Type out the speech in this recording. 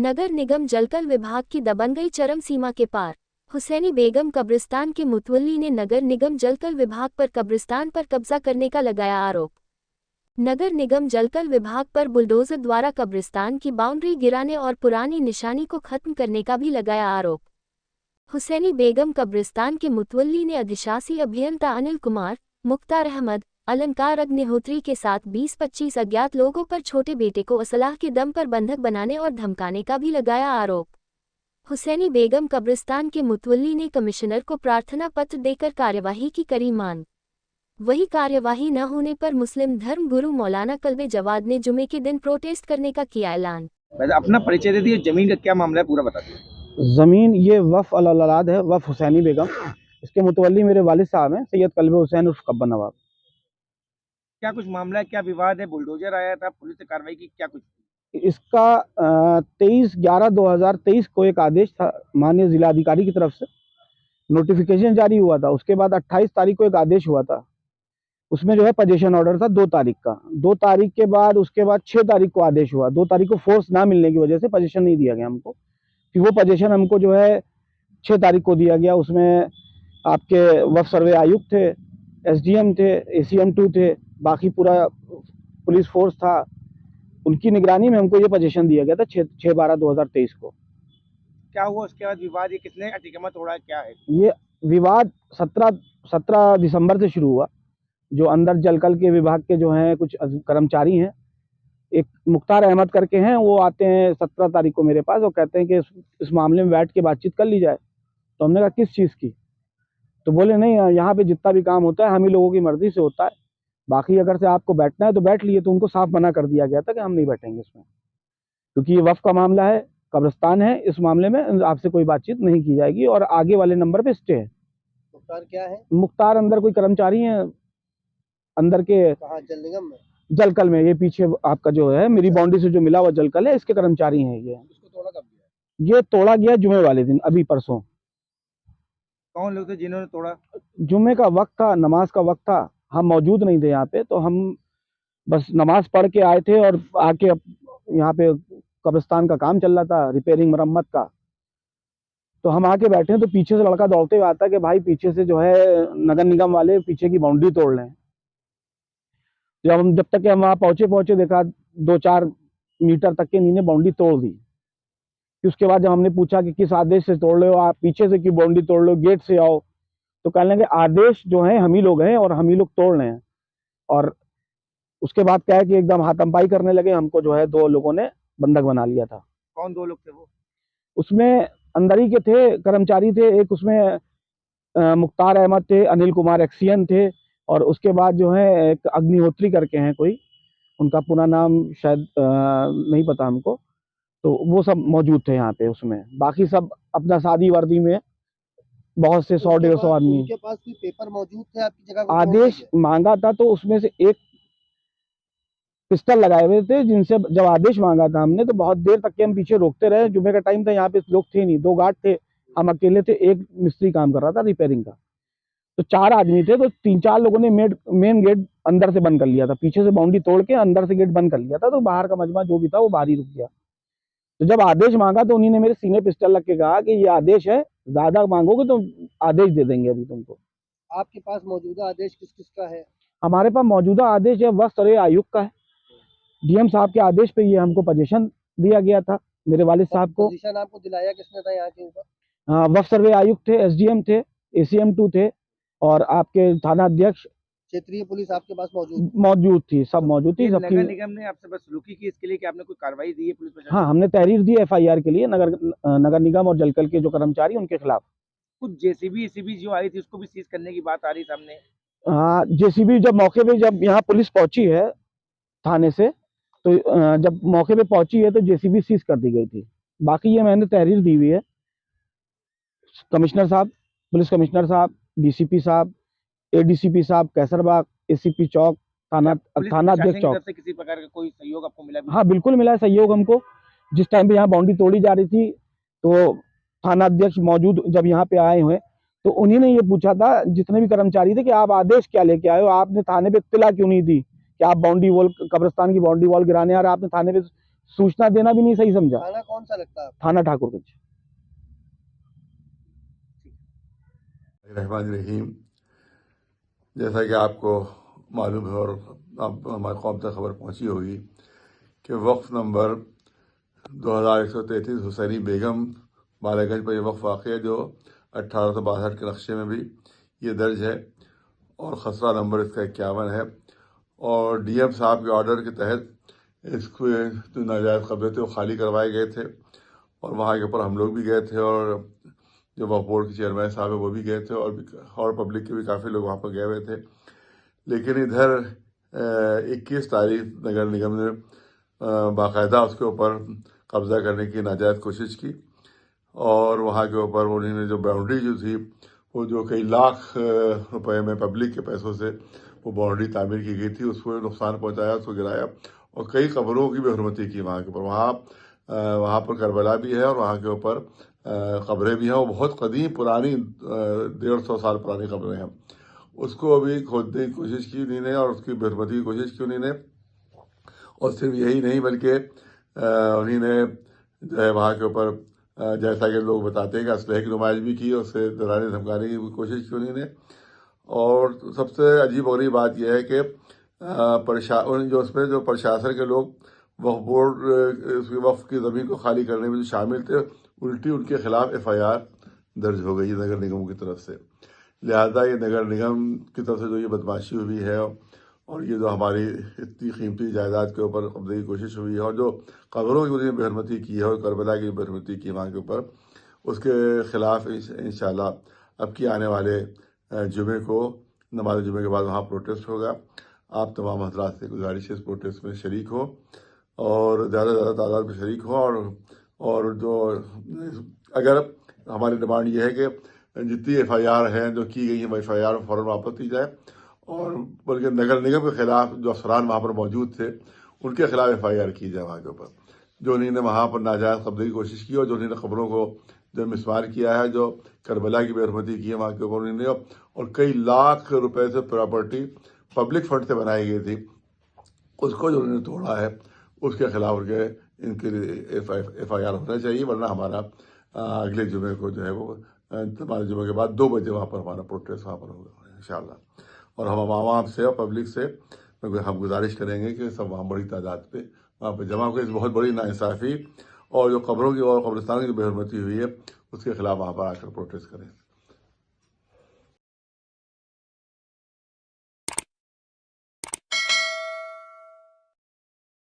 नगर निगम जलकल विभाग की दबंग गई चरम सीमा के पार। हुसैनी बेगम कब्रिस्तान के मुतवल्ली ने नगर निगम जलकल विभाग पर कब्रिस्तान पर कब्जा करने का लगाया आरोप। नगर निगम जलकल विभाग पर बुलडोजर द्वारा कब्रिस्तान की बाउंड्री गिराने और पुरानी निशानी को खत्म करने का भी लगाया आरोप। हुसैनी बेगम कब्रिस्तान के मुतवल्ली ने अधिशासी अभियंता अनिल कुमार, मुख्तार अहमद, अलंकार अग्निहोत्री के साथ 20-25 अज्ञात लोगों पर छोटे बेटे को असलाह के दम पर बंधक बनाने और धमकाने का भी लगाया आरोप। हुसैनी बेगम कब्रिस्तान के मुतवल्ली ने कमिश्नर को प्रार्थना पत्र देकर कार्यवाही की करी मांग। वही कार्यवाही न होने पर मुस्लिम धर्म गुरु मौलाना कल्बे जवाद ने जुमे के दिन प्रोटेस्ट करने का किया ऐलान। अपना परिचय दे दिए, जमीन का क्या मामला है पूरा बता दीजिए। ज़मीन ये वफ़ अल-औलाद है, वफ़ हुसैनी बेगम। इसके मुतवल्ली मेरे वालिद साहब हैं, सैयद कल्बे हुसैन उर्फ कब्बा नवाब। क्या कुछ मामला है, क्या विवाद है? बुलडोजर आया था, पुलिस ने कार्रवाई की, क्या कुछ? इसका 23/11/2023 को एक आदेश था माननीय जिलाधिकारी की तरफ से, नोटिफिकेशन जारी हुआ था। उसके बाद 28 तारीख को एक आदेश हुआ था, उसमें जो है पोजीशन ऑर्डर था 2 तारीख का। 2 तारीख के बाद उसके बाद 6 तारीख को आदेश हुआ। 2 तारीख को फोर्स ना मिलने की वजह से पोजीशन नहीं दिया गया हमको। फिर वो पोजीशन हमको जो है 6 तारीख को दिया गया। उसमें आपके वफ़ सर्वे आयुक्त थे, एसडीएम थे, एसीएम 2 थे, बाकी पूरा पुलिस फोर्स था। उनकी निगरानी में हमको ये पोजीशन दिया गया था 6/12/2023 को। क्या हुआ उसके बाद विवाद? ये किसने अतिक्रमण तोड़ा, क्या है ये विवाद 17 दिसंबर से शुरू हुआ। जो अंदर जलकल के विभाग के जो हैं कुछ कर्मचारी हैं, एक मुख्तार अहमद करके हैं, वो आते हैं 17 तारीख को मेरे पास और कहते हैं कि इस मामले में बैठ के बातचीत कर ली जाए। तो हमने कहा किस चीज़ की? तो बोले नहीं, यहाँ पे जितना भी काम होता है हम ही लोगों की मर्जी से होता है, बाकी अगर से आपको बैठना है तो बैठ लिए। तो उनको साफ मना कर दिया गया था कि हम नहीं बैठेंगे इसमें, क्योंकि ये वफ़ का मामला है, कब्रिस्तान है, इस मामले में आपसे कोई बातचीत नहीं की जाएगी और आगे वाले नंबर पे स्टे है। मुख्तार क्या है? मुख्तार अंदर कोई कर्मचारी है अंदर के। कहाँ? जल निगम में? जलकल में, ये पीछे आपका जो है मेरी बाउंड्री से जो मिला हुआ जलकल है, इसके कर्मचारी हैं ये। इसको तोड़ा कब गया? ये तोड़ा गया जुमे वाले दिन, अभी परसों। कौन लोग थे जिन्होंने तोड़ा? जुमे का वक्त था, नमाज का वक्त था, हम मौजूद नहीं थे यहाँ पे। तो हम बस नमाज पढ़ के आए थे और आके यहाँ पे कब्रिस्तान का काम चल रहा था, रिपेयरिंग मरम्मत का। तो हम आके बैठे हैं तो पीछे से लड़का दौड़ते हुए आता है कि भाई पीछे से जो है नगर निगम वाले पीछे की बाउंड्री तोड़ रहे हैं। जब तक हम वहाँ पहुंचे देखा 2-4 मीटर तक के इन्होंने बाउंड्री तोड़ दी। फिर उसके बाद जब हमने पूछा कि किस आदेश से तोड़ रहे हो आप, पीछे से क्यों बाउंड्री तोड़ रहे हो, गेट से आओ, तो कहने लगे आदेश जो है हम ही लोग हैं और हम ही लोग तोड़ रहे हैं। और उसके बाद क्या है कि एकदम हाथमपाई करने लगे। हमको जो है 2 लोगों ने बंधक बना लिया था। कौन 2 लोग थे वो? उसमें अंदर ही के थे, कर्मचारी थे। एक उसमें मुख्तार अहमद थे, अनिल कुमार एक्सियन थे, और उसके बाद जो है एक अग्निहोत्री करके हैं कोई, उनका पूरा नाम शायद नहीं पता हमको। तो वो सब मौजूद थे यहाँ पे उसमें। बाकी सब अपना शादी वर्दी में बहुत से 100-150 आदमी। उनके पास कोई पेपर मौजूद थे आपकी जगह? आदेश मांगा था तो उसमें से एक पिस्टल लगाए हुए थे, जिनसे जब आदेश मांगा था हमने तो बहुत देर तक के हम पीछे रोकते रहे। जुमे का टाइम था, यहाँ पे लोग थे नहीं, 2 गार्ड थे, हम अकेले थे, एक मिस्त्री काम कर रहा था रिपेयरिंग का। तो 4 आदमी थे, तो 3-4 लोगों ने मेन गेट अंदर से बंद कर लिया था, पीछे से बाउंड्री तोड़ के अंदर से गेट बंद कर लिया था। तो बाहर का मजमा जो भी था वो बाहर ही रुक गया। तो जब आदेश मांगा तो उन्होंने मेरे सीने पिस्टल रख के कहा कि ये आदेश है, ज्यादा मांगोगे तो आदेश दे देंगे अभी तुमको। आपके पास मौजूदा आदेश किस किस का है? हमारे पास मौजूदा आदेश है वफ़ सर्वे आयुक्त का है। डीएम साहब के आदेश पे ये हमको पोजीशन दिया गया था, मेरे वालिद साहब को। पोजीशन आपको दिलाया किसने था यहाँ के ऊपर? हाँ, वफ़ सर्वे आयुक्त थे, एसडीएम थे, एसीएम 2 थे, और आपके थाना अध्यक्ष, क्षेत्रीय पुलिस आपके पास मौजूद थी, सब मौजूद थी। सबकी नगर निगम ने आपसे बस सलूकी की इसके लिए कि आपने कोई कार्रवाई दी है पुलिस प्रशासन? हाँ, हमने तहरीर दी एफआईआर के लिए नगर निगम और जलकल के जो कर्मचारी उनके खिलाफ। कुछ जेसीबी जो आई थी उसको भी सीज करने की बात आ रही सामने। हाँ, जेसीबी जब मौके पे, जब यहाँ पुलिस पहुंची है थाने से, तो जब मौके पे पहुंची है तो जेसीबी सीज कर दी गई थी। बाकी ये मैंने तहरीर दी हुई है। कमिश्नर साहब, पुलिस कमिश्नर साहब, डीसीपी साहब, एडीसीपी साहब कैसरबाग, एसीपी चौक, थाना अध्यक्ष चौक से किसी प्रकार का कोई सहयोग आपको मिला? हाँ, बिल्कुल मिला है सहयोग हमको। जिस टाइम पे यहाँ बाउंड्री तोड़ी जा रही थी तो थाना अध्यक्ष मौजूद जब यहाँ पे आए हुए तो उन्हीं ने ये पूछा था, जितने भी कर्मचारी थे, कि आप आदेश क्या लेके आए हो, आपने थाने पे इत्तला क्यों नहीं दी कि आप बाउंड्री वॉल, कब्रिस्तान की बाउंड्री वॉल गिराने आ रहे, आपने थाने पे सूचना देना भी नहीं सही समझा। थाना कौन सा लगता है? थाना ठाकुरगंज। रहमान रहीम, जैसा कि आपको मालूम है और आप हमारे कौम तक खबर पहुंची होगी कि वक्फ नंबर 2133 हुसैनी बेगम बालागंज पर यह वक्फ वाक़ है जो 1862 के नक्शे में भी ये दर्ज है और खसरा नंबर इसका 51 है। और डीएम साहब के ऑर्डर के तहत इसको जो नाजायज़ कब्जे थे वो खाली करवाए गए थे और वहाँ के ऊपर हम लोग भी गए थे और जो वक्फ बोर्ड के चेयरमैन साहब है वो भी गए थे और पब्लिक के भी काफ़ी लोग वहाँ पर गए हुए थे। लेकिन इधर 21 तारीख नगर निगम ने बाकायदा उसके ऊपर कब्जा करने की नाजायज़ कोशिश की और वहाँ के ऊपर उन्होंने जो बाउंड्री जो थी वो जो कई लाख रुपए में पब्लिक के पैसों से वो बाउंड्री तामीर की गई थी उसको नुकसान पहुँचाया, उसको गिराया और कई कब्रों की भी हरमती की वहाँ के ऊपर। वहाँ पर करबला भी है और वहाँ के ऊपर कब्रें भी हैं। वो बहुत कदीम पुरानी 150 साल पुरानी कब्रें हैं। उसको अभी खोदने की कोशिश की उन्होंने और उसकी बेहरमती की कोशिश की उन्होंने। और सिर्फ यही नहीं बल्कि उन्होंने जो है वहाँ के ऊपर जैसा कि लोग बताते हैं कि असलहे की नुमाइश भी की और उससे डराने धमकाने की कोशिश की उन्होंने। और सबसे अजीब और गरीब बात यह है कि जो उसमें जो प्रशासन के लोग वक्फ बोर्ड वक्फ की ज़मीन को खाली करने में जो शामिल थे उल्टी उनके खिलाफ FIR दर्ज हो गई नगर निगम की तरफ से। लिहाजा ये नगर निगम की तरफ से जो ये बदमाशी हुई है और ये जो हमारी इतनी कीमती जायदाद के ऊपर कब्जे की कोशिश हुई है और जो कब्रों की उन्होंने बेहरमती की है और करबला की बेहरमती की वहाँ के ऊपर, उसके खिलाफ इंशाल्लाह अब की आने वाले जुमे को नमाज जुमे के बाद वहाँ प्रोटेस्ट होगा। आप तमाम हजरात से गुजारिश है इस प्रोटेस्ट में शरीक हो और ज़्यादा से ज़्यादा तादाद में शरीक हो और जो अगर हमारी डिमांड ये है कि जितनी FIR हैं जो की गई है FIR फ़ौरन वापस दी जाए और बल्कि नगर निगम के खिलाफ जो अफसरान वहाँ पर मौजूद थे उनके खिलाफ FIR की जाए वहाँ के ऊपर, जो उन्होंने वहाँ पर नाजायज़ कब्जे की कोशिश की और जो उन्होंने खबरों को जो मिसमार किया है, जो करबला की बेहरमती की है वहाँ के ऊपर उन्होंने और कई लाख रुपए से प्रॉपर्टी पब्लिक फंड से बनाई गई थी उसको जो उन्होंने तोड़ा है उसके खिलाफ उनके इनके FIR होना चाहिए। वरना हमारा अगले जुमे को जो है वो हमारे जुमे के बाद 2 बजे वहाँ पर हमारा प्रोटेस्ट वहाँ पर होगा इंशाल्लाह। और हम आवाम से और पब्लिक से हम गुजारिश करेंगे कि सब वहाँ बड़ी तादाद पे वहाँ पर जमा हो। इस बहुत बड़ी नाइंसाफ़ी और जो कब्रों की और कब्रिस्तान की जो बेहरमती हुई है उसके खिलाफ वहाँ पर आकर प्रोटेस्ट करें।